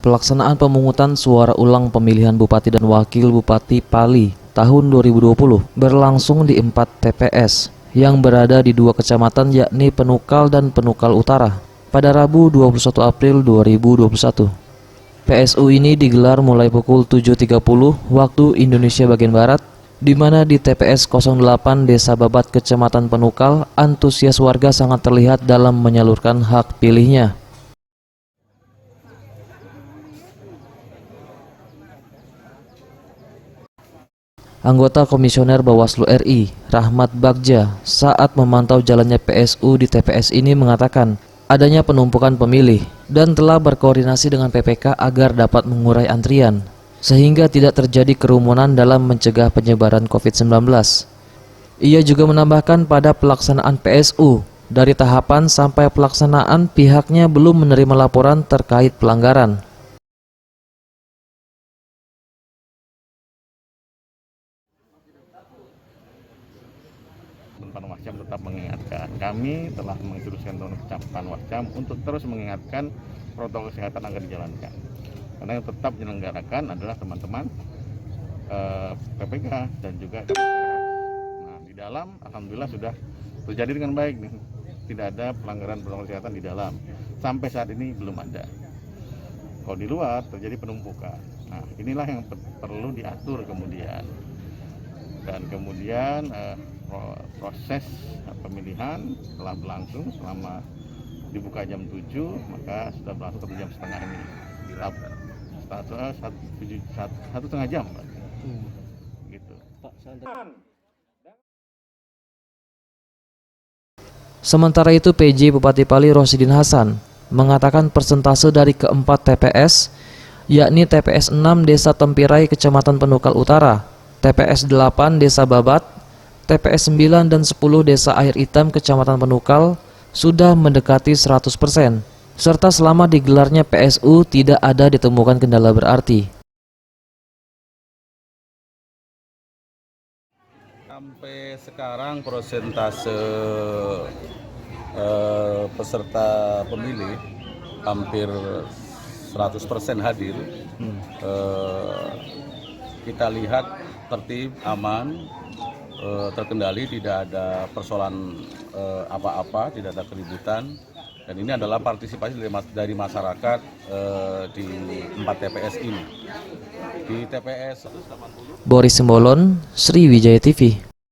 Pelaksanaan pemungutan suara ulang pemilihan Bupati dan Wakil Bupati Pali tahun 2020 berlangsung di 4 TPS yang berada di 2 kecamatan yakni Penukal dan Penukal Utara pada Rabu 21 April 2021. PSU ini digelar mulai pukul 7.30 waktu Indonesia bagian Barat, di mana di TPS 08 Desa Babat Kecamatan Penukal, antusias warga sangat terlihat dalam menyalurkan hak pilihnya. Anggota Komisioner Bawaslu RI, Rahmat Bagja, saat memantau jalannya PSU di TPS ini mengatakan adanya penumpukan pemilih dan telah berkoordinasi dengan PPK agar dapat mengurai antrian, sehingga tidak terjadi kerumunan dalam mencegah penyebaran COVID-19. Ia juga menambahkan pada pelaksanaan PSU, dari tahapan sampai pelaksanaan pihaknya belum menerima laporan terkait pelanggaran. Panwascam tetap mengingatkan. Kami telah menginstruksikan Panwascam untuk terus mengingatkan protokol kesehatan agar dijalankan. Karena yang tetap menyelenggarakan adalah teman-teman PPK dan juga KPPS. Nah, di dalam alhamdulillah sudah terjadi dengan baik nih. Tidak ada pelanggaran protokol kesehatan di dalam. Sampai saat ini belum ada. Kalau di luar terjadi penumpukan. Nah, inilah yang perlu diatur kemudian. Dan kemudian proses pemilihan telah berlangsung selama dibuka jam 7, maka sudah berlangsung 1 jam setengah ini. Satu setengah jam, Pak. Gitu. Sementara itu PJ Bupati Pali Rosidin Hasan mengatakan persentase dari keempat TPS, yakni TPS 6 Desa Tempirai Kecamatan Penukal Utara, TPS 8 Desa Babat, TPS 9 dan 10 Desa Air Hitam Kecamatan Penukal sudah mendekati 100%, serta selama digelarnya PSU tidak ada ditemukan kendala berarti. Sampai sekarang persentase peserta pemilih hampir 100% hadir. Kita lihat tertib, aman, terkendali, tidak ada persoalan apa-apa, tidak ada keributan, dan ini adalah partisipasi dari masyarakat di 4 TPS ini. Di TPS Boris Simbolon, Sriwijaya TV.